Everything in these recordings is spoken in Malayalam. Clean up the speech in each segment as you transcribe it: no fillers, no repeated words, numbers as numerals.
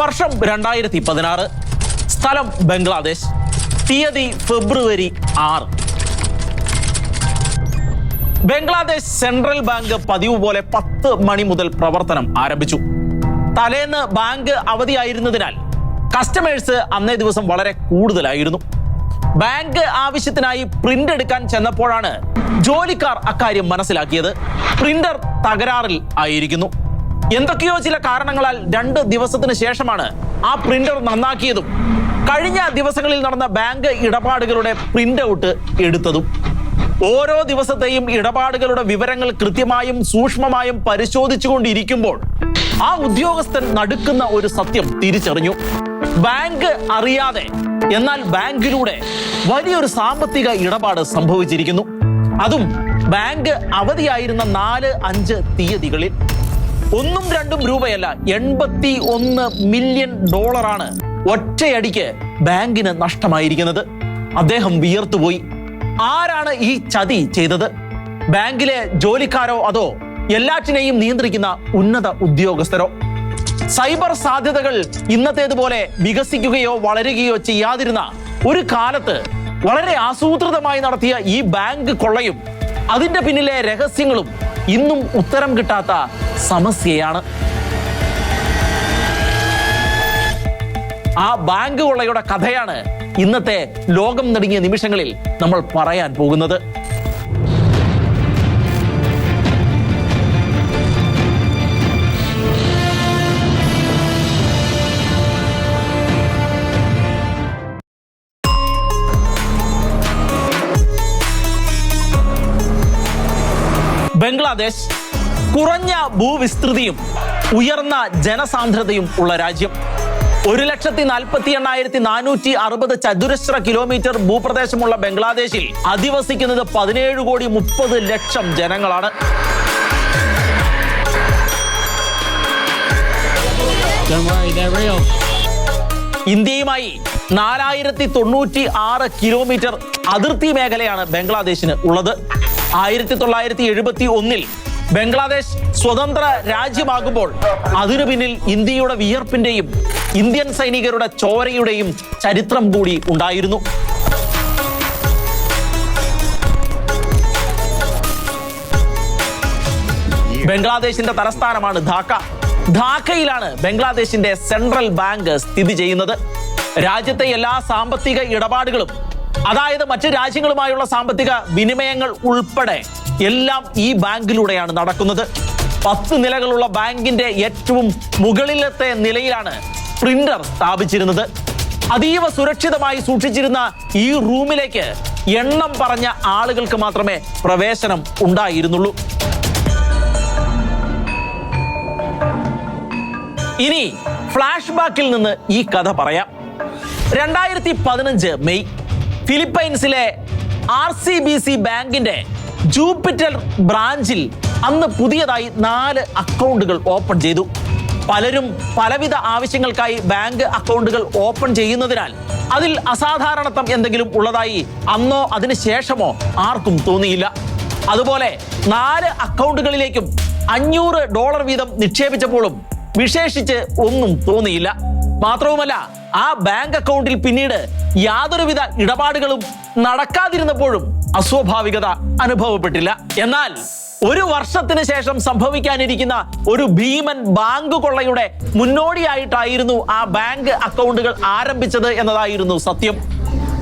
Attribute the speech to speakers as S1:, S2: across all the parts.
S1: വർഷം 2016, സ്ഥലം ബംഗ്ലാദേശ്, തീയതി ഫെബ്രുവരി 6. ബംഗ്ലാദേശ് സെൻട്രൽ ബാങ്ക് പതിവ് പോലെ 10 മണി മുതൽ പ്രവർത്തനം ആരംഭിച്ചു. തലേന്ന് ബാങ്ക് അവധിയായിരുന്നതിനാൽ കസ്റ്റമേഴ്സ് അന്നേ ദിവസം വളരെ കൂടുതലായിരുന്നു. ബാങ്ക് ആവശ്യത്തിനായി പ്രിന്റ് എടുക്കാൻ ചെന്നപ്പോഴാണ് ജോലിക്കാർ അക്കാര്യം മനസ്സിലാക്കിയത്. പ്രിന്റർ തകരാറിൽ ആയിരിക്കുന്നു. എന്തൊക്കെയോ ചില കാരണങ്ങളാൽ 2 ദിവസത്തിന് ശേഷമാണ് ആ പ്രിന്റർ നന്നാക്കിയതും കഴിഞ്ഞ ദിവസങ്ങളിൽ നടന്ന ബാങ്ക് ഇടപാടുകളുടെ പ്രിന്റ് ഔട്ട് എടുത്തതും. ഓരോ ദിവസത്തെയും ഇടപാടുകളുടെ വിവരങ്ങൾ കൃത്യമായും സൂക്ഷ്മമായും പരിശോധിച്ചുകൊണ്ടിരിക്കുമ്പോൾ ആ ഉദ്യോഗസ്ഥൻ നടുക്കുന്ന ഒരു സത്യം തിരിച്ചറിഞ്ഞു. ബാങ്ക് അറിയാതെ, എന്നാൽ ബാങ്കിലൂടെ വലിയൊരു സാമ്പത്തിക ഇടപാട് സംഭവിച്ചിരിക്കുന്നു. അതും ബാങ്ക് അവധിയായിരുന്ന 4-5 തീയതികളിൽ. 1-2 രൂപയല്ല, $81 മില്യൺ ഒറ്റയടിക്ക് ബാങ്കിന് നഷ്ടമായിരിക്കുന്നത്. അദ്ദേഹം വിയർത്തുപോയി. ആരാണ് ഈ ചതി ചെയ്തത്? ബാങ്കിലെ ജോലിക്കാരോ അതോ എല്ലാറ്റിനെയും നിയന്ത്രിക്കുന്ന ഉന്നത ഉദ്യോഗസ്ഥരോ? സൈബർ സാധ്യതകൾ ഇന്നത്തേതുപോലെ വികസിക്കുകയോ വളരുകയോ ചെയ്യാതിരുന്ന ഒരു കാലത്ത് വളരെ ആസൂത്രിതമായി നടത്തിയ ഈ ബാങ്ക് കൊള്ളയും അതിന്റെ പിന്നിലെ രഹസ്യങ്ങളും ഇന്നും ഉത്തരം കിട്ടാത്ത സമസ്യയാണ്. ആ ബാങ്ക് കൊള്ളയുടെ കഥയാണ് ഇന്നത്തെ ലോകം നടുങ്ങിയ നിമിഷങ്ങളിൽ നമ്മൾ പറയാൻ പോകുന്നത്. ബംഗ്ലാദേശ് കുറഞ്ഞ ഭൂവിസ്തൃതിയും ഉയർന്ന ജനസാന്ദ്രതയും ഉള്ള രാജ്യം. 1,48,460 ചതുരശ്ര കിലോമീറ്റർ ഭൂപ്രദേശമുള്ള ബംഗ്ലാദേശിൽ അധിവസിക്കുന്നത് 17,30,00,000 ജനങ്ങളാണ്. ഇന്ത്യയുമായി 4,096 കിലോമീറ്റർ അതിർത്തി മേഖലയാണ് ബംഗ്ലാദേശിന് ഉള്ളത്. 1971 ബംഗ്ലാദേശ് സ്വതന്ത്ര രാജ്യമാകുമ്പോൾ അതിനു പിന്നിൽ ഇന്ത്യയുടെ വിയർപ്പിന്റെയും ഇന്ത്യൻ സൈനികരുടെ ചോരയുടെയും ചരിത്രം കൂടി ഉണ്ടായിരുന്നു. ബംഗ്ലാദേശിന്റെ തലസ്ഥാനമാണ് ധാക്ക. ധാക്കയിലാണ് ബംഗ്ലാദേശിന്റെ സെൻട്രൽ ബാങ്ക് സ്ഥിതി ചെയ്യുന്നത്. രാജ്യത്തെ എല്ലാ സാമ്പത്തിക ഇടപാടുകളും, അതായത് മറ്റ് രാജ്യങ്ങളുമായുള്ള സാമ്പത്തിക വിനിമയങ്ങൾ ഉൾപ്പെടെ എല്ലാം ഈ ബാങ്കിലൂടെയാണ് നടക്കുന്നത്. 10 നിലകളുള്ള ബാങ്കിന്റെ ഏറ്റവും മുകളിലത്തെ നിലയിലാണ് പ്രിന്റർ സ്ഥാപിച്ചിരുന്നത്. അതീവ സുരക്ഷിതമായി സൂക്ഷിച്ചിരുന്ന ഈ റൂമിലേക്ക് എണ്ണം പറഞ്ഞ ആളുകൾക്ക് മാത്രമേ പ്രവേശനം ഉണ്ടായിരുന്നുള്ളൂ. ഇനി ഫ്ലാഷ് ബാക്കിൽ നിന്ന് ഈ കഥ പറയാം. 2015 മെയ് ഫിലിപ്പൈൻസിലെ RCBC ബാങ്കിന്റെ ജൂപ്പിറ്റർ ബ്രാഞ്ചിൽ അന്ന് പുതിയതായി 4 അക്കൗണ്ടുകൾ ഓപ്പൺ ചെയ്തു. പലരും പലവിധ ആവശ്യങ്ങൾക്കായി ബാങ്ക് അക്കൗണ്ടുകൾ ഓപ്പൺ ചെയ്യുന്നതിനാൽ അതിൽ അസാധാരണത്വം എന്തെങ്കിലും ഉള്ളതായി അന്നോ അതിന് ശേഷമോ ആർക്കും തോന്നിയില്ല. അതുപോലെ 4 അക്കൗണ്ടുകളിലേക്കും $500 വീതം നിക്ഷേപിച്ചപ്പോഴും വിശേഷിച്ച് ഒന്നും തോന്നിയില്ല. മാത്രവുമല്ല, ആ ബാങ്ക് അക്കൗണ്ടിൽ പിന്നീട് യാതൊരുവിധ ഇടപാടുകളും നടക്കാതിരുന്നപ്പോഴും അസ്വാഭാവികത അനുഭവപ്പെട്ടില്ല. എന്നാൽ 1 വർഷത്തിന് ശേഷം സംഭവിക്കാനിരിക്കുന്ന ഒരു ഭീമൻ ബാങ്ക് കൊള്ളയുടെ മുന്നോടിയായിട്ടായിരുന്നു ആ ബാങ്ക് അക്കൗണ്ടുകൾ ആരംഭിച്ചത് എന്നതായിരുന്നു സത്യം.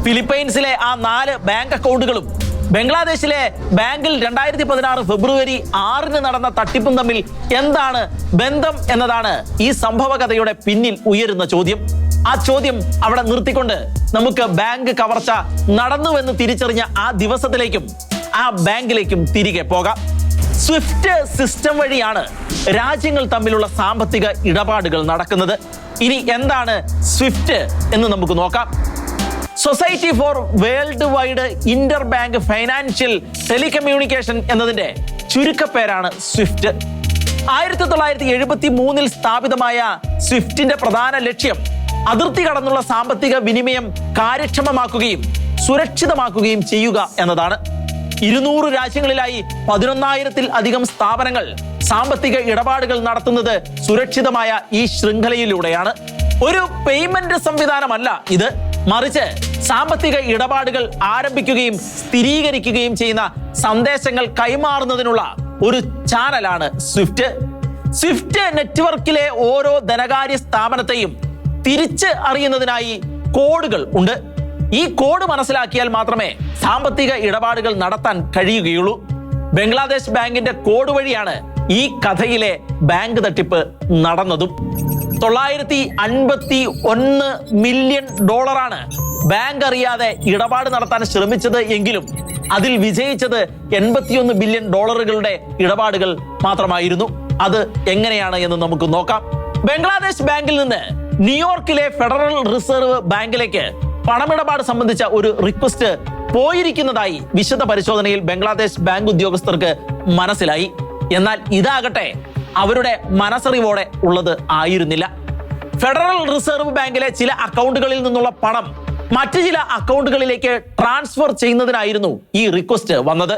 S1: ഫിലിപ്പൈൻസിലെ ആ 4 ബാങ്ക് അക്കൗണ്ടുകളും ബംഗ്ലാദേശിലെ ബാങ്കിൽ 2016 ഫെബ്രുവരി 6 നടന്ന തട്ടിപ്പും തമ്മിൽ എന്താണ് ബന്ധം എന്നതാണ് ഈ സംഭവകഥയുടെ പിന്നിൽ ഉയരുന്ന ചോദ്യം. ആ ചോദ്യം അവിടെ നിർത്തിക്കൊണ്ട് നമുക്ക് ബാങ്ക് കവർച്ച നടന്നുവെന്ന് തിരിച്ചറിഞ്ഞ ആ ദിവസത്തിലേക്കും ആ ബാങ്കിലേക്കും തിരികെ പോകാം. സ്വിഫ്റ്റ് സിസ്റ്റം വഴിയാണ് രാജ്യങ്ങൾ തമ്മിലുള്ള സാമ്പത്തിക ഇടപാടുകൾ നടക്കുന്നത്. ഇനി എന്താണ് സ്വിഫ്റ്റ് എന്ന് നമുക്ക് നോക്കാം. Society for world wide Inter bank financial telecommunication എന്നതിന്റെ ചുരുക്കപ്പേരാണ് സ്വിഫ്റ്റ്. 1973 സ്ഥാപിതമായ സ്വിഫ്റ്റിന്റെ പ്രധാന ലക്ഷ്യം അതിർത്തി കടന്നുള്ള സാമ്പത്തിക വിനിമയം കാര്യക്ഷമമാക്കുകയും സുരക്ഷിതമാക്കുകയും ചെയ്യുക എന്നതാണ്. 200 രാജ്യങ്ങളിലായി 11,000-ൽ-അധികം സ്ഥാപനങ്ങൾ സാമ്പത്തിക ഇടപാടുകൾ നടത്തുന്നത് സുരക്ഷിതമായ ഈ ശൃംഖലയിലൂടെയാണ്. ഒരു പേയ്മെന്റ് സംവിധാനമല്ല ഇത്, മറിച്ച് സാമ്പത്തിക ഇടപാടുകൾ ആരംഭിക്കുകയും സ്ഥിരീകരിക്കുകയും ചെയ്യുന്ന സന്ദേശങ്ങൾ കൈമാറുന്നതിനുള്ള ഒരു ചാനലാണ് സ്വിഫ്റ്റ്. സ്വിഫ്റ്റ് നെറ്റ്വർക്കിലെ ഓരോ ധനകാര്യ സ്ഥാപനത്തെയും തിരിച്ച് അറിയുന്നതിനായി കോഡുകൾ ഉണ്ട്. ഈ കോഡ് മനസ്സിലാക്കിയാൽ മാത്രമേ സാമ്പത്തിക ഇടപാടുകൾ നടത്താൻ കഴിയുകയുള്ളൂ. ബംഗ്ലാദേശ് ബാങ്കിന്റെ കോഡ് വഴിയാണ് ഈ കഥയിലെ ബാങ്ക് തട്ടിപ്പ് നടന്നതും. $951 മില്യൺ ബാങ്ക് അറിയാതെ ഇടപാട് നടത്താൻ ശ്രമിച്ചത് എങ്കിലും അതിൽ വിജയിച്ചത് $81 ബില്യൺ ഇടപാടുകൾ മാത്രമായിരുന്നു. അത് എങ്ങനെയാണ് എന്ന് നമുക്ക് നോക്കാം. ബംഗ്ലാദേശ് ബാങ്കിൽ നിന്ന് ന്യൂയോർക്കിലെ ഫെഡറൽ റിസർവ് ബാങ്കിലേക്ക് പണമിടപാട് സംബന്ധിച്ച ഒരു റിക്വസ്റ്റ് പോയിരിക്കുന്നതായി വിശദ പരിശോധനയിൽ ബംഗ്ലാദേശ് ബാങ്ക് ഉദ്യോഗസ്ഥർക്ക് മനസ്സിലായി. എന്നാൽ ഇതാകട്ടെ അവരുടെ മനസ്സറിവോടെ ഉള്ളത് ആയിരുന്നില്ല. ഫെഡറൽ റിസർവ് ബാങ്കിലെ ചില അക്കൗണ്ടുകളിൽ നിന്നുള്ള പണം മറ്റു ചില അക്കൗണ്ടുകളിലേക്ക് ട്രാൻസ്ഫർ ചെയ്യുന്നതിനായിരുന്നു ഈ റിക്വസ്റ്റ് വന്നത്.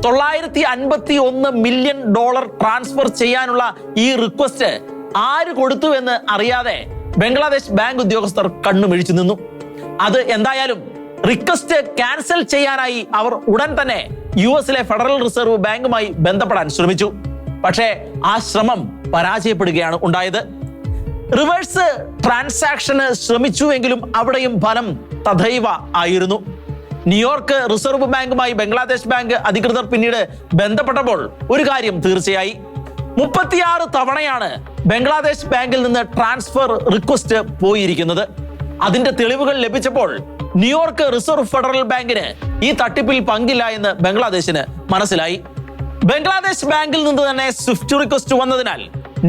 S1: $951 മില്യൺ ട്രാൻസ്ഫർ ചെയ്യാനുള്ള ഈ റിക്വസ്റ്റ് ആര് കൊടുത്തു എന്ന് അറിയാതെ ബംഗ്ലാദേശ് ബാങ്ക് ഉദ്യോഗസ്ഥർ കണ്ണുമിഴിച്ചു നിന്നു. അത് എന്തായാലും റിക്വസ്റ്റ് ക്യാൻസൽ ചെയ്യാനായി അവർ ഉടൻ തന്നെ US ഫെഡറൽ റിസർവ് ബാങ്കുമായി ബന്ധപ്പെടാൻ ശ്രമിച്ചു. പക്ഷേ ആ ശ്രമം പരാജയപ്പെടുകയാണ് ഉണ്ടായത്. റിവേഴ്സ് ട്രാൻസാക്ഷന് ശ്രമിച്ചുവെങ്കിലും അവിടെയും ഫലം തഥൈവ ആയിരുന്നു. ന്യൂയോർക്ക് റിസർവ് ബാങ്കുമായി ബംഗ്ലാദേശ് ബാങ്ക് അധികൃതർ പിന്നീട് ബന്ധപ്പെട്ടപ്പോൾ ഒരു കാര്യം തീർച്ചയായി. 36 തവണയാണ് ബംഗ്ലാദേശ് ബാങ്കിൽ നിന്ന് ട്രാൻസ്ഫർ റിക്വസ്റ്റ് പോയിരിക്കുന്നത്. അതിന്റെ തെളിവുകൾ ലഭിച്ചപ്പോൾ ന്യൂയോർക്ക് റിസർവ് ഫെഡറൽ ബാങ്കിന് ഈ തട്ടിപ്പിൽ പങ്കില്ല എന്ന് ബംഗ്ലാദേശിന് മനസ്സിലായി. ബംഗ്ലാദേശ് ബാങ്കിൽ നിന്ന് തന്നെ സ്വിഫ്റ്റ് റിക്വസ്റ്റ് വന്നതിനാൽ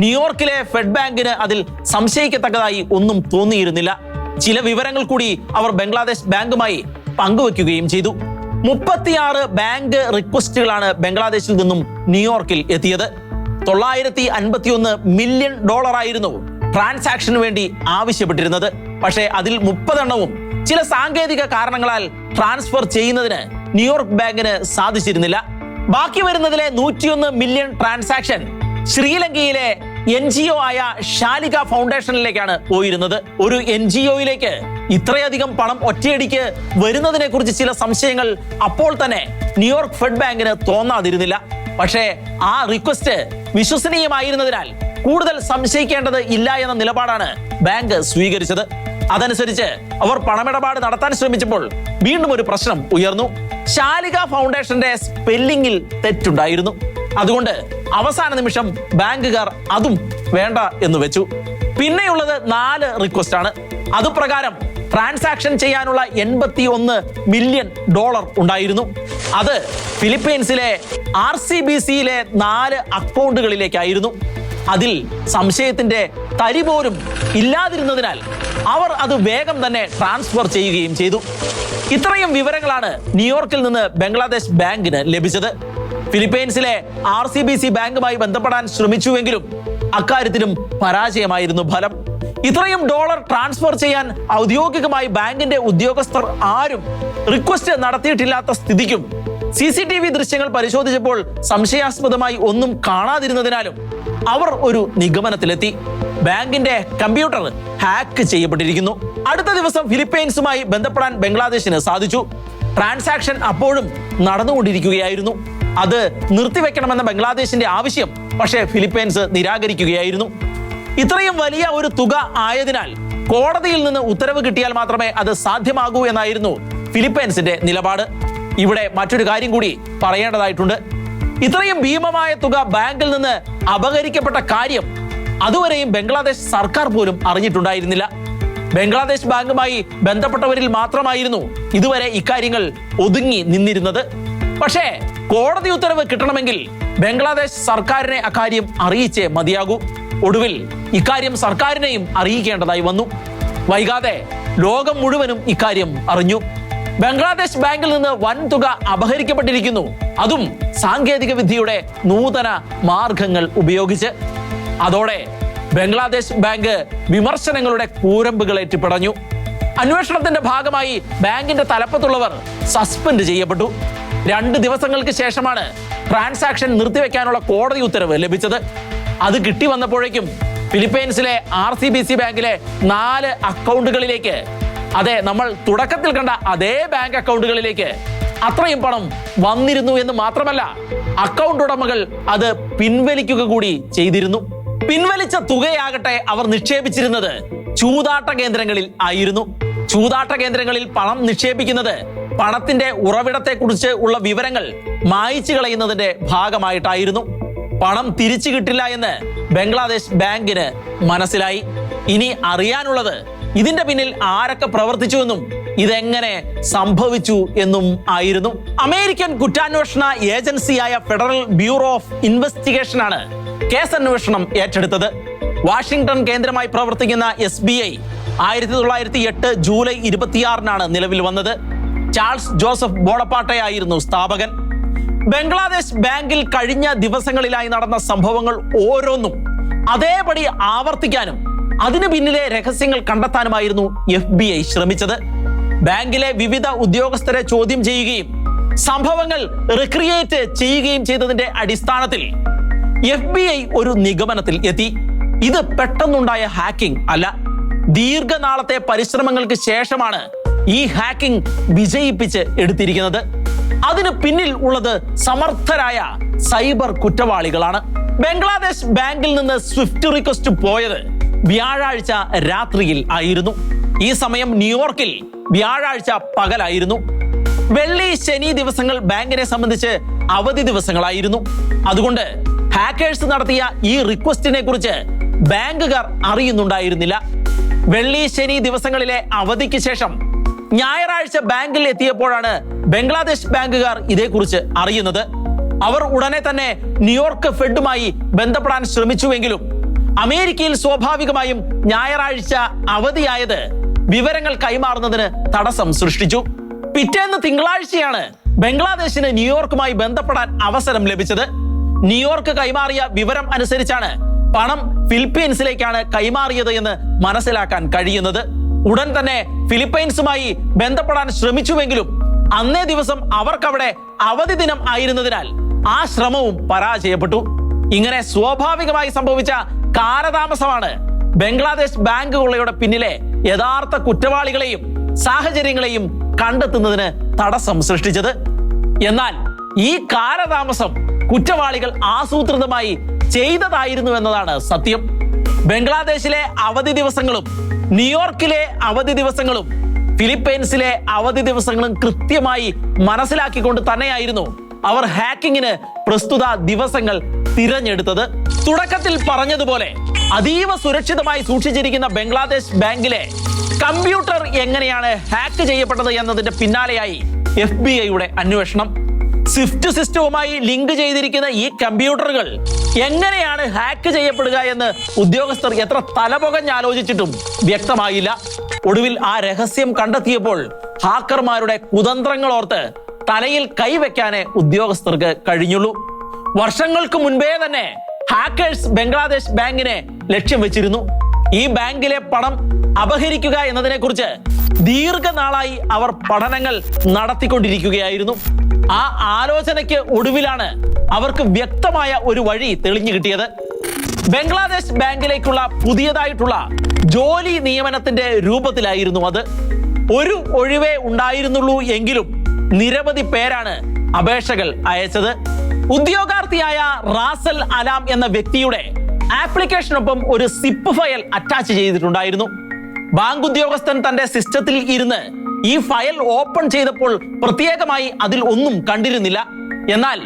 S1: ന്യൂയോർക്കിലെ ഫെഡ് ബാങ്കിന് അതിൽ സംശയിക്കത്തക്കതായി ഒന്നും തോന്നിയിരുന്നില്ല. ചില വിവരങ്ങൾ കൂടി അവർ ബംഗ്ലാദേശ് ബാങ്കുമായി പങ്കുവെക്കുകയും ചെയ്തു. 36 ബാങ്ക് റിക്വസ്റ്റുകളാണ് ബംഗ്ലാദേശിൽ നിന്നും ന്യൂയോർക്കിൽ എത്തിയത്. $951 മില്യൺ ആയിരുന്നു ട്രാൻസാക്ഷന് വേണ്ടി ആവശ്യപ്പെട്ടിരുന്നത്. പക്ഷേ അതിൽ 30 എണ്ണവും ചില സാങ്കേതിക കാരണങ്ങളാൽ ട്രാൻസ്ഫർ ചെയ്യുന്നതിന് ന്യൂയോർക്ക് ബാങ്കിന് സാധിച്ചിരുന്നില്ല. ബാക്കി വരുന്നതിലെ 101 മില്യൺ ട്രാൻസാക്ഷൻ ശ്രീലങ്കയിലെ NGO ആയ ഷാലിക ഫൗണ്ടേഷനിലേക്കാണ് പോയിരുന്നത്. ഒരു NGOയിലേക്ക് ഇത്രയധികം പണം ഒറ്റയടിക്ക് വരുന്നതിനെ കുറിച്ച് ചില സംശയങ്ങൾ അപ്പോൾ തന്നെ ന്യൂയോർക്ക് ഫെഡ് ബാങ്കിന് തോന്നാതിരുന്നില്ല. പക്ഷേ ആ റിക്വസ്റ്റ് വിശ്വസനീയമായിരുന്നതിനാൽ കൂടുതൽ സംശയിക്കേണ്ടത് ഇല്ല എന്ന നിലപാടാണ് ബാങ്ക് സ്വീകരിച്ചത്. അതനുസരിച്ച് അവർ പണമിടപാട് നടത്താൻ ശ്രമിച്ചപ്പോൾ വീണ്ടും ഒരു പ്രശ്നം ഉയർന്നു. ഷാലിക ഫൗണ്ടേഷന്റെ സ്പെല്ലിംഗിൽ തെറ്റുണ്ടായിരുന്നു. അതുകൊണ്ട് അവസാന നിമിഷം ബാങ്കുകാർ അതും വേണ്ട എന്ന് വെച്ചു. പിന്നെയുള്ളത് 4 റിക്വസ്റ്റ് ആണ്. അതുപ്രകാരം ട്രാൻസാക്ഷൻ ചെയ്യാനുള്ള $81 മില്യൺ ഉണ്ടായിരുന്നു. അത് ഫിലിപ്പീൻസിലെ RCBCയിലെ 4 അക്കൗണ്ടുകളിലേക്കായിരുന്നു. അതിൽ സംശയത്തിന്റെ തരി പോലും ഇല്ലാതിരുന്നതിനാൽ അവർ അത് വേഗം തന്നെ ട്രാൻസ്ഫർ ചെയ്യുകയും ചെയ്തു. ഇത്രയും വിവരങ്ങളാണ് ന്യൂയോർക്കിൽ നിന്ന് ബംഗ്ലാദേശ് ബാങ്കിന് ലഭിച്ചത്. ഫിലിപ്പീൻസിലെ RCBC ബാങ്കുമായി ബന്ധപ്പെടാൻ ശ്രമിച്ചുവെങ്കിലും അക്കാര്യത്തിലും പരാജയമായിരുന്നു ഫലം. ഇത്രയും ഡോളർ ട്രാൻസ്ഫർ ചെയ്യാൻ ഔദ്യോഗികമായി ബാങ്കിന്റെ ഉദ്യോഗസ്ഥർ ആരും റിക്വസ്റ്റ് നടത്തിയിട്ടില്ലാത്ത സ്ഥിതിക്കും CCTV ദൃശ്യങ്ങൾ പരിശോധിച്ചപ്പോൾ സംശയാസ്പദമായി ഒന്നും കാണാതിരുന്നതിനാലും അവർ ഒരു നിഗമനത്തിലെത്തി. ബാങ്കിന്റെ കമ്പ്യൂട്ടർ ഹാക്ക് ചെയ്യപ്പെട്ടിരിക്കുന്നു. അടുത്ത ദിവസം ഫിലിപ്പൈൻസുമായി ബന്ധപ്പെടാൻ ബംഗ്ലാദേശിന് സാധിച്ചു. ട്രാൻസാക്ഷൻ അപ്പോഴും നടന്നുകൊണ്ടിരിക്കുകയായിരുന്നു. അത് നിർത്തിവെക്കണമെന്ന ബംഗ്ലാദേശിന്റെ ആവശ്യം പക്ഷേ ഫിലിപ്പൈൻസ് നിരാകരിക്കുകയായിരുന്നു. ഇത്രയും വലിയ ഒരു തുക ആയതിനാൽ കോടതിയിൽ നിന്ന് ഉത്തരവ് കിട്ടിയാൽ മാത്രമേ അത് സാധ്യമാകൂ എന്നായിരുന്നു ഫിലിപ്പൈൻസിന്റെ നിലപാട്. ഇവിടെ മറ്റൊരു കാര്യം കൂടി പറയേണ്ടതായിട്ടുണ്ട്. ഇത്രയും ഭീമമായ തുക ബാങ്കിൽ നിന്ന് അപഹരിക്കപ്പെട്ട കാര്യം അതുവരെയും ബംഗ്ലാദേശ് സർക്കാർ പോലും അറിഞ്ഞിട്ടുണ്ടായിരുന്നില്ല. ബംഗ്ലാദേശ് ബാങ്കുമായി ബന്ധപ്പെട്ടവരിൽ മാത്രമായിരുന്നു ഇതുവരെ ഇക്കാര്യങ്ങൾ ഒതുങ്ങി നിന്നിരുന്നത്. പക്ഷേ കോടതി ഉത്തരവ് കിട്ടണമെങ്കിൽ ബംഗ്ലാദേശ് സർക്കാരിനെ അക്കാര്യം അറിയിച്ചേ മതിയാകൂ. ഒടുവിൽ ഇക്കാര്യം സർക്കാരിനെയും അറിയിക്കേണ്ടതായി വന്നു. വൈകാതെ ലോകം മുഴുവനും ഇക്കാര്യം അറിഞ്ഞു. ബംഗ്ലാദേശ് ബാങ്കിൽ നിന്ന് വൻതുക അപഹരിക്കപ്പെട്ടിരിക്കുന്നു, അതും സാങ്കേതിക വിദ്യയുടെ നൂതന മാർഗങ്ങൾ ഉപയോഗിച്ച്. അതോടെ ബംഗ്ലാദേശ് ബാങ്ക് വിമർശനങ്ങളുടെ കൂരമ്പുകളേറ്റ് പിടഞ്ഞു. അന്വേഷണത്തിന്റെ ഭാഗമായി ബാങ്കിന്റെ തലപ്പത്തുള്ളവർ സസ്പെൻഡ് ചെയ്യപ്പെട്ടു. 2 ദിവസങ്ങൾക്ക് ശേഷമാണ് ട്രാൻസാക്ഷൻ നിർത്തിവെക്കാനുള്ള കോടതി ഉത്തരവ് ലഭിച്ചത്. അത് കിട്ടി വന്നപ്പോഴേക്കും ഫിലിപ്പൈൻസിലെ RCBC ബാങ്കിലെ 4 അക്കൗണ്ടുകളിലേക്ക്, അതെ, നമ്മൾ തുടക്കത്തിൽ കണ്ട അതേ ബാങ്ക് അക്കൗണ്ടുകളിലേക്ക് അത്രയും പണം വന്നിരുന്നു എന്ന് മാത്രമല്ല, അക്കൗണ്ട് ഉടമകൾ അത് പിൻവലിക്കുക കൂടി ചെയ്തിരുന്നു. പിൻവലിച്ച തുകയാകട്ടെ അവർ നിക്ഷേപിച്ചിരുന്നത് ചൂതാട്ട കേന്ദ്രങ്ങളിൽ ആയിരുന്നു. ചൂതാട്ട കേന്ദ്രങ്ങളിൽ പണം നിക്ഷേപിക്കുന്നത് പണത്തിന്റെ ഉറവിടത്തെക്കുറിച്ച് ഉള്ള വിവരങ്ങൾ മായ്ച്ചു കളയുന്നതിന്റെ ഭാഗമായിട്ടായിരുന്നു. പണം തിരിച്ചു കിട്ടില്ല എന്ന് ബംഗ്ലാദേശ് ബാങ്കിന് മനസ്സിലായി. ഇനി അറിയാനുള്ളത് ഇതിന്റെ പിന്നിൽ ആരൊക്കെ പ്രവർത്തിച്ചുവെന്നും ഇതെങ്ങനെ സംഭവിച്ചു എന്നും ആയിരുന്നു. അമേരിക്കൻ കുറ്റാന്വേഷണ ഏജൻസിയായ ഫെഡറൽ ബ്യൂറോ ഓഫ് ഇൻവെസ്റ്റിഗേഷൻ ആണ് കേസ് അന്വേഷണം ഏറ്റെടുത്തത്. വാഷിംഗ്ടൺ കേന്ദ്രമായി പ്രവർത്തിക്കുന്ന SBI 1908 ജൂലൈ 26 നിലവിൽ വന്നത്. ചാൾസ് ജോസഫ് ബോണപ്പാർട്ടയായിരുന്നു സ്ഥാപകൻ. ബംഗ്ലാദേശ് ബാങ്കിൽ കഴിഞ്ഞ ദിവസങ്ങളിലായി നടന്ന സംഭവങ്ങൾ ഓരോന്നും അതേപടി ആവർത്തിക്കാനും അതിനു പിന്നിലെ രഹസ്യങ്ങൾ കണ്ടെത്താനുമായിരുന്നു FBI ശ്രമിച്ചത്. ബാങ്കിലെ വിവിധ ഉദ്യോഗസ്ഥരെ ചോദ്യം ചെയ്യുകയും സംഭവങ്ങൾ റിക്രിയേറ്റ് ചെയ്യുകയും ചെയ്തതിന്റെ അടിസ്ഥാനത്തിൽ FBI ഒരു നിഗമനത്തിൽ എത്തി. ഇത് പെട്ടെന്നുണ്ടായ ഹാക്കിംഗ് അല്ല, ദീർഘനാളത്തെ പരിശ്രമങ്ങൾക്ക് ശേഷമാണ് ഈ ഹാക്കിംഗ് വിജയിപ്പിച്ച് എടുത്തിരിക്കുന്നത്. അതിന് പിന്നിൽ ഉള്ളത് സമർത്ഥരായ സൈബർ കുറ്റവാളികളാണ്. ബംഗ്ലാദേശ് ബാങ്കിൽ നിന്ന് സ്വിഫ്റ്റ് റിക്വസ്റ്റ് പോയത് വ്യാഴാഴ്ച രാത്രിയിൽ ആയിരുന്നു. ഈ സമയം ന്യൂയോർക്കിൽ വ്യാഴാഴ്ച പകലായിരുന്നു. വെള്ളി ശനി ദിവസങ്ങൾ ബാങ്കിനെ സംബന്ധിച്ച് അവധി ദിവസങ്ങളായിരുന്നു. അതുകൊണ്ട് ഹാക്കേഴ്സ് നടത്തിയ ഈ റിക്വസ്റ്റിനെ കുറിച്ച് ബാങ്കുകാർ അറിയുന്നുണ്ടായിരുന്നില്ല. വെള്ളി ശനി ദിവസങ്ങളിലെ അവധിക്ക് ശേഷം ഞായറാഴ്ച ബാങ്കിൽ എത്തിയപ്പോഴാണ് ബംഗ്ലാദേശ് ബാങ്കുകാർ ഇതേക്കുറിച്ച് അറിയുന്നത്. അവർ ഉടനെ തന്നെ ന്യൂയോർക്ക് ഫെഡുമായി ബന്ധപ്പെടാൻ ശ്രമിച്ചുവെങ്കിലും അമേരിക്കയിൽ സ്വാഭാവികമായും ഞായറാഴ്ച അവധിയായത് വിവരങ്ങൾ കൈമാറുന്നതിന് തടസ്സം സൃഷ്ടിച്ചു. പിറ്റേന്ന് തിങ്കളാഴ്ചയാണ് ബംഗ്ലാദേശിന് ന്യൂയോർക്കുമായി ബന്ധപ്പെടാൻ അവസരം ലഭിച്ചത്. ന്യൂയോർക്ക് കൈമാറിയ വിവരം അനുസരിച്ചാണ് പണം ഫിലിപ്പീൻസിലേക്കാണ് കൈമാറിയത് എന്ന് മനസ്സിലാക്കാൻ കഴിയുന്നത്. ഉടൻ തന്നെ ഫിലിപ്പൈൻസുമായി ബന്ധപ്പെടാൻ ശ്രമിച്ചുവെങ്കിലും അന്നേ ദിവസം അവർക്കവിടെ അവധി ദിനം ആയിരുന്നതിനാൽ ആ ശ്രമവും പരാജയപ്പെട്ടു. ഇങ്ങനെ സ്വാഭാവികമായി സംഭവിച്ച കാലതാമസമാണ് ബംഗ്ലാദേശ് ബാങ്ക് കൊള്ളയുടെ പിന്നിലെ യഥാർത്ഥ കുറ്റവാളികളെയും സാഹചര്യങ്ങളെയും കണ്ടെത്തുന്നതിന് തടസ്സം സൃഷ്ടിച്ചത്. എന്നാൽ ഈ കാലതാമസം കുറ്റവാളികൾ ആസൂത്രിതമായി ചെയ്തതായിരുന്നു എന്നതാണ് സത്യം. ബംഗ്ലാദേശിലെ അവധി ദിവസങ്ങളും ന്യൂയോർക്കിലെ അവധി ദിവസങ്ങളും ഫിലിപ്പൈൻസിലെ അവധി ദിവസങ്ങളും കൃത്യമായി മനസ്സിലാക്കിക്കൊണ്ട് തന്നെയായിരുന്നു അവർ ഹാക്കിങ്ങിന് പ്രസ്തുത ദിവസങ്ങൾ തിരഞ്ഞെടുത്തത്. തുടക്കത്തിൽ പറഞ്ഞതുപോലെ അതീവ സുരക്ഷിതമായി സൂക്ഷിച്ചിരിക്കുന്ന ബംഗ്ലാദേശ് ബാങ്കിലെ കമ്പ്യൂട്ടർ എങ്ങനെയാണ് ഹാക്ക് ചെയ്യപ്പെട്ടത് എന്നതിന്റെ പിന്നാലെയായി FBI അന്വേഷണം. സ്വിഫ്റ്റ് സിസ്റ്റവുമായി ലിങ്ക് ചെയ്തിരിക്കുന്ന ഈ കമ്പ്യൂട്ടറുകൾ എങ്ങനെയാണ് ഹാക്ക് ചെയ്യപ്പെടുക എന്ന് ഉദ്യോഗസ്ഥർ എത്ര തലപുകഞ്ഞാലോചിച്ചിട്ടും വ്യക്തമായില്ല. ഒടുവിൽ ആ രഹസ്യം കണ്ടെത്തിയപ്പോൾ ഹാക്കർമാരുടെ കുതന്ത്രങ്ങൾ ഓർത്ത് തലയിൽ കൈവയ്ക്കാനേ ഉദ്യോഗസ്ഥർക്ക് കഴിഞ്ഞുള്ളൂ. വർഷങ്ങൾക്ക് മുൻപേ തന്നെ ഹാക്കേഴ്സ് ബംഗ്ലാദേശ് ബാങ്കിനെ ലക്ഷ്യം വെച്ചിരുന്നു. ഈ ബാങ്കിലെ പണം അപഹരിക്കുക എന്നതിനെ കുറിച്ച് ദീർഘനാളായി അവർ പഠനങ്ങൾ നടത്തിക്കൊണ്ടിരിക്കുകയായിരുന്നു. ആ ആലോചനയ്ക്ക് ഒടുവിലാണ് അവർക്ക് വ്യക്തമായ ഒരു വഴി തെളിഞ്ഞു കിട്ടിയത്. ബംഗ്ലാദേശ് ബാങ്കിലേക്കുള്ള പുതിയതായിട്ടുള്ള ജോലി നിയമനത്തിന്റെ രൂപത്തിലായിരുന്നു അത്. ഒരു ഒഴിവേ ഉണ്ടായിരുന്നുള്ളൂ എങ്കിലും നിരവധി പേരാണ് അപേക്ഷകൾ അയച്ചത്. ഉദ്യോഗാർത്ഥിയായ റാസൽ അലാം എന്ന വ്യക്തിയുടെ ആപ്ലിക്കേഷനൊപ്പം ഒരു സിപ്പ് ഫയൽ അറ്റാച്ച് ചെയ്തിട്ടുണ്ടായിരുന്നു. ബാങ്ക് ഉദ്യോഗസ്ഥൻ തന്റെ സിസ്റ്റത്തിൽ ഇരുന്ന് ഈ ഫയൽ ഓപ്പൺ ചെയ്തപ്പോൾ പ്രത്യേകമായി അതിൽ ഒന്നും കണ്ടിരുന്നില്ല. എന്നാൽ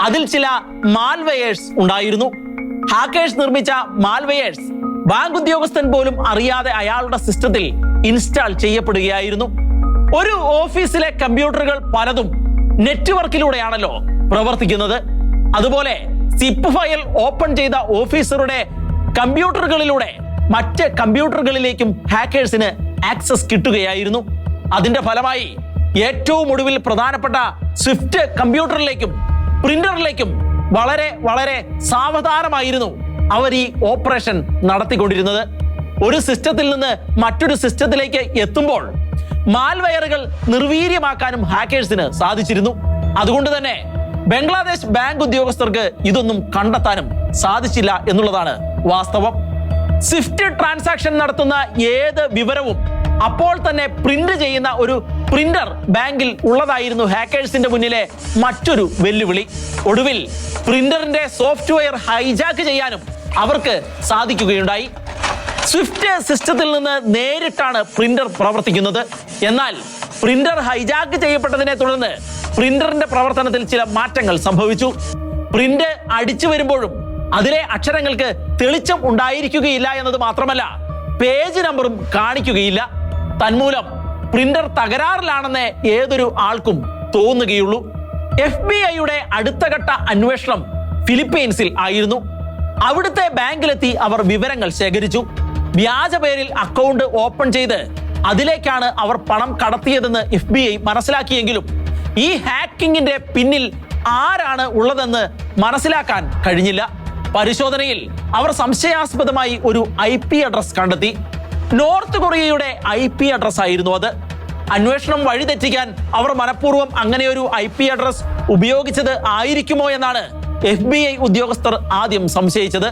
S1: അതിൽ ചില മാൽവെയേഴ്സ് ഉണ്ടായിരുന്നു. ഹാക്കേഴ്സ് നിർമ്മിച്ച മാൽവെയേഴ്സ് ബാങ്ക് ഉദ്യോഗസ്ഥൻ പോലും അറിയാതെ അയാളുടെ സിസ്റ്റത്തിൽ ഇൻസ്റ്റാൾ ചെയ്യപ്പെടുകയായിരുന്നു. ഒരു ഓഫീസിലെ കമ്പ്യൂട്ടറുകൾ പലതും നെറ്റ്വർക്കിലൂടെയാണല്ലോ പ്രവർത്തിക്കുന്നത്. അതുപോലെ സിപ്പ് ഫയൽ ഓപ്പൺ ചെയ്ത ഓഫീസറുടെ കമ്പ്യൂട്ടറുകളിലൂടെ മറ്റ് കമ്പ്യൂട്ടറുകളിലേക്കും ഹാക്കേഴ്സിന് ആക്സസ് കിട്ടുകയായിരുന്നു. അതിന്റെ ഫലമായി ഏറ്റവും ഒടുവിൽ പ്രധാനപ്പെട്ട സ്വിഫ്റ്റ് കമ്പ്യൂട്ടറിലേക്കും പ്രിന്ററിലേക്കും വളരെ വളരെ സാവധാനമായിരുന്നു അവർ ഈ ഓപ്പറേഷൻ നടത്തിക്കൊണ്ടിരുന്നത്. ഒരു സിസ്റ്റത്തിൽ നിന്ന് മറ്റൊരു സിസ്റ്റത്തിലേക്ക് എത്തുമ്പോൾ മാൽവെയറുകൾ നിർവീര്യമാക്കാനും ഹാക്കേഴ്സിന് സാധിച്ചിരുന്നു. അതുകൊണ്ട് തന്നെ ബംഗ്ലാദേശ് ബാങ്ക് ഉദ്യോഗസ്ഥർക്ക് ഇതൊന്നും കണ്ടെത്താനും സാധിച്ചില്ല എന്നുള്ളതാണ് വാസ്തവം. സ്വിഫ്റ്റ് ട്രാൻസാക്ഷൻ നടത്തുന്ന ഏത് വിവരവും അപ്പോൾ തന്നെ പ്രിന്റ് ചെയ്യുന്ന ഒരു പ്രിന്റർ ബാങ്കിൽ ഉള്ളതായിരുന്നു ഹാക്കേഴ്സിന്റെ മുന്നിലെ മറ്റൊരു വെല്ലുവിളി. ഒടുവിൽ പ്രിന്ററിന്റെ സോഫ്റ്റ്വെയർ ഹൈജാക്ക് ചെയ്യാനും അവർക്ക് സാധിക്കുകയുണ്ടായി. സ്വിഫ്റ്റ് സിസ്റ്റത്തിൽ നിന്ന് നേരിട്ടാണ് പ്രിന്റർ പ്രവർത്തിക്കുന്നത്. എന്നാൽ പ്രിന്റർ ഹൈജാക്ക് ചെയ്യപ്പെട്ടതിനെ തുടർന്ന് പ്രിന്ററിന്റെ പ്രവർത്തനത്തിൽ ചില മാറ്റങ്ങൾ സംഭവിച്ചു. പ്രിന്റ് അടിച്ചു വരുമ്പോഴും അതിലെ അക്ഷരങ്ങൾക്ക് തെളിച്ചം ഉണ്ടായിരിക്കുകയില്ല എന്നത് മാത്രമല്ല, പേജ് നമ്പറും കാണിക്കുകയില്ല. തന്മൂലം പ്രിന്റർ തകരാറിലാണെന്ന് ഏതൊരു ആൾക്കും തോന്നുകയുള്ളൂ. FBI-യുടെ അടുത്ത ഘട്ട അന്വേഷണം ഫിലിപ്പീൻസിൽ ആയിരുന്നു. അവിടുത്തെ ബാങ്കിലെത്തി അവർ വിവരങ്ങൾ ശേഖരിച്ചു. വ്യാജ പേരിൽ അക്കൗണ്ട് ഓപ്പൺ ചെയ്ത് അതിലേക്കാണ് അവർ പണം കടത്തിയതെന്ന് FBI മനസ്സിലാക്കിയെങ്കിലും ഈ ഹാക്കിങ്ങിന്റെ പിന്നിൽ ആരാണ് ഉള്ളതെന്ന് മനസ്സിലാക്കാൻ കഴിഞ്ഞില്ല. പരിശോധനയിൽ അവർ സംശയാസ്പദമായി ഒരു IP അഡ്രസ് കണ്ടെത്തി. നോർത്ത് കൊറിയയുടെ IP അഡ്രസ് ആയിരുന്നു അത്. അന്വേഷണം വഴിതെറ്റിക്കാൻ അവർ മനഃപൂർവ്വം അങ്ങനെയൊരു IP അഡ്രസ് ഉപയോഗിച്ചത് ആയിരിക്കുമോ എന്നാണ് FBI ഉദ്യോഗസ്ഥർ ആദ്യം സംശയിച്ചത്.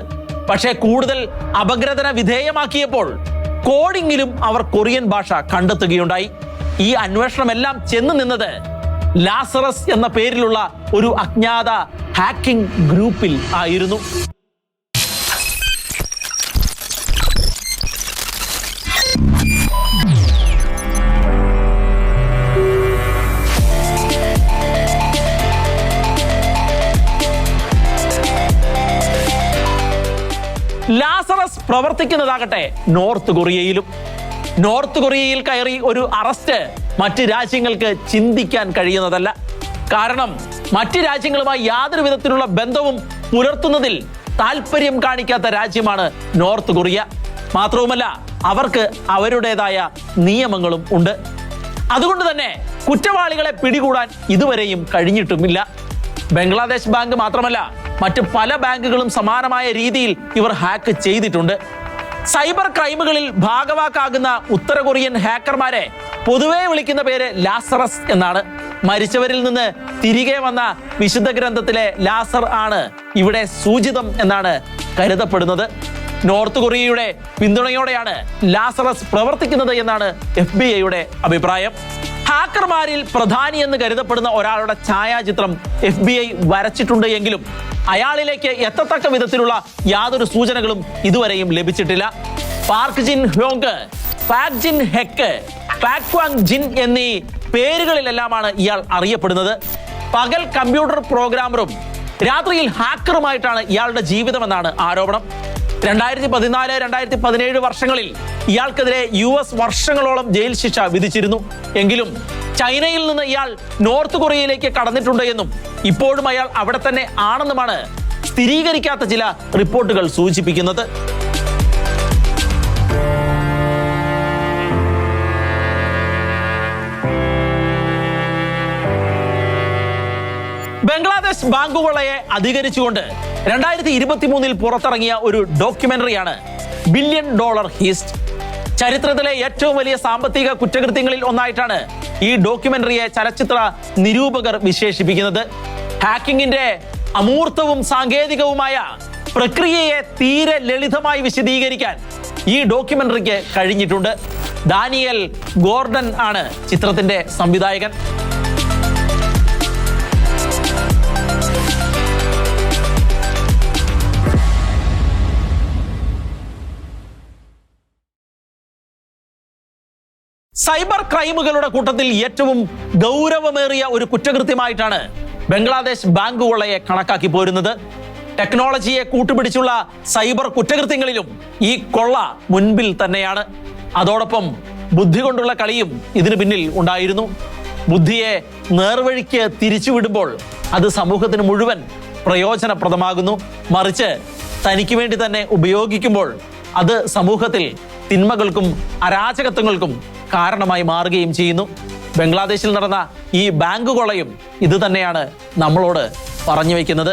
S1: പക്ഷേ കൂടുതൽ അപഗ്രഥന വിധേയമാക്കിയപ്പോൾ കോഡിങ്ങിലും അവർ കൊറിയൻ ഭാഷ കണ്ടെത്തുകയുണ്ടായി. ഈ അന്വേഷണമെല്ലാം ചെന്ന് നിന്നത് ലാസറസ് എന്ന പേരിലുള്ള ഒരു അജ്ഞാത ഹാക്കിംഗ് ഗ്രൂപ്പിൽ ആയിരുന്നു. ലാസറസ് പ്രവർത്തിക്കുന്നതാകട്ടെ നോർത്ത് കൊറിയയിലും. നോർത്ത് കൊറിയയിൽ കയറി ഒരു അറസ്റ്റ് മറ്റ് രാജ്യങ്ങൾക്ക് ചിന്തിക്കാൻ കഴിയുന്നതല്ല. കാരണം മറ്റ് രാജ്യങ്ങളുമായി യാതൊരു വിധത്തിലുള്ള ബന്ധവും പുലർത്തുന്നതിൽ താല്പര്യം കാണിക്കാത്ത രാജ്യമാണ് നോർത്ത് കൊറിയ. മാത്രവുമല്ല, അവർക്ക് അവരുടേതായ നിയമങ്ങളും ഉണ്ട്. അതുകൊണ്ട് തന്നെ കുറ്റവാളികളെ പിടികൂടാൻ ഇതുവരെയും കഴിഞ്ഞിട്ടുമില്ല. ബംഗ്ലാദേശ് ബാങ്ക് മാത്രമല്ല, മറ്റ് പല ബാങ്കുകളും സമാനമായ രീതിയിൽ ഇവർ ഹാക്ക് ചെയ്തിട്ടുണ്ട്. സൈബർ ക്രൈമുകളിൽ ഭാഗവാക്കാകുന്ന ഉത്തര കൊറിയൻ ഹാക്കർമാരെ പൊതുവെ വിളിക്കുന്ന പേര് ലാസറസ് എന്നാണ്. മരിച്ചവരിൽ നിന്ന് തിരികെ വന്ന വിശുദ്ധ ഗ്രന്ഥത്തിലെ ലാസർ ആണ് ഇവിടെ സൂചിതം എന്നാണ് കരുതപ്പെടുന്നത്. നോർത്ത് കൊറിയയുടെ പിന്തുണയോടെയാണ് ലാസറസ് പ്രവർത്തിക്കുന്നത് എന്നാണ് FBI-യുടെ അഭിപ്രായം. ഹാക്കർമാരിൽ പ്രധാനി എന്ന് കരുതപ്പെടുന്ന ഒരാളുടെ ഛായാചിത്രം FBI വരച്ചിട്ടുണ്ട് എങ്കിലും അയാളിലേക്ക് എത്തത്തക്ക വിധത്തിലുള്ള യാതൊരു സൂചനകളും ഇതുവരെയും ലഭിച്ചിട്ടില്ല. പാർക്ക് ജിൻ ഹ്യോങ്, പാക് ജിൻ ഹെക്ക്, പാക് ക്വാങ് ജിൻ എന്നീ പേരുകളിലെല്ലാമാണ് ഇയാൾ അറിയപ്പെടുന്നത്. പകൽ കമ്പ്യൂട്ടർ പ്രോഗ്രാമറും രാത്രിയിൽ ഹാക്കറുമായിട്ടാണ് ഇയാളുടെ ജീവിതമെന്നാണ് ആരോപണം. 2014, 2017 വർഷങ്ങളിൽ ഇയാൾക്കെതിരെ US വർഷങ്ങളോളം ജയിൽ ശിക്ഷ വിധിച്ചിരുന്നു. എങ്കിലും ചൈനയിൽ നിന്ന് ഇയാൾ നോർത്ത് കൊറിയയിലേക്ക് കടന്നിട്ടുണ്ട് എന്നും ഇപ്പോഴും അയാൾ അവിടെ തന്നെ ആണെന്നുമാണ് സ്ഥിരീകരിക്കാത്ത ചില റിപ്പോർട്ടുകൾ സൂചിപ്പിക്കുന്നത്. ബംഗ്ലാദേശ് ബാങ്കുകളെ അധികരിച്ചുകൊണ്ട് 2023 പുറത്തിറങ്ങിയ ഒരു ഡോക്യുമെന്ററിയാണ് $1 ബില്യൺ ഹീസ്റ്റ്. ചരിത്രത്തിലെ ഏറ്റവും വലിയ സാമ്പത്തിക കുറ്റകൃത്യങ്ങളിൽ ഒന്നായിട്ടാണ് ഈ ഡോക്യുമെന്ററിയെ ചലച്ചിത്ര നിരൂപകർ വിശേഷിപ്പിക്കുന്നത്. ഹാക്കിങ്ങിന്റെ അമൂർത്തവും സാങ്കേതികവുമായ പ്രക്രിയയെ തീരെ ലളിതമായി വിശദീകരിക്കാൻ ഈ ഡോക്യുമെന്ററിക്ക് കഴിഞ്ഞിട്ടുണ്ട്. ഡാനിയൽ ഗോർഡൻ ആണ് ചിത്രത്തിന്റെ സംവിധായകൻ. സൈബർ ക്രൈമുകളുടെ കൂട്ടത്തിൽ ഏറ്റവും ഗൗരവമേറിയ ഒരു കുറ്റകൃത്യമായിട്ടാണ് ബംഗ്ലാദേശ് ബാങ്ക് കൊള്ളയെ കണക്കാക്കി പോരുന്നത്. ടെക്നോളജിയെ കൂട്ടുപിടിച്ചുള്ള സൈബർ കുറ്റകൃത്യങ്ങളിലും ഈ കൊള്ള മുൻപിൽ തന്നെയാണ്. അതോടൊപ്പം ബുദ്ധി കൊണ്ടുള്ള കളിയും ഇതിനു പിന്നിൽ ഉണ്ടായിരുന്നു. ബുദ്ധിയെ നേർവഴിക്ക് തിരിച്ചുവിടുമ്പോൾ അത് സമൂഹത്തിന് മുഴുവൻ പ്രയോജനപ്രദമാകുന്നു. മറിച്ച് തനിക്ക് വേണ്ടി തന്നെ ഉപയോഗിക്കുമ്പോൾ അത് സമൂഹത്തിൽ തിന്മകൾക്കും അരാജകത്വങ്ങൾക്കും കാരണമായി മാറുകയും ചെയ്യുന്നു. ബംഗ്ലാദേശിൽ നടന്ന ഈ ബാങ്ക് കൊള്ളയും ഇത് തന്നെയാണ് നമ്മളോട് പറഞ്ഞു വയ്ക്കുന്നത്.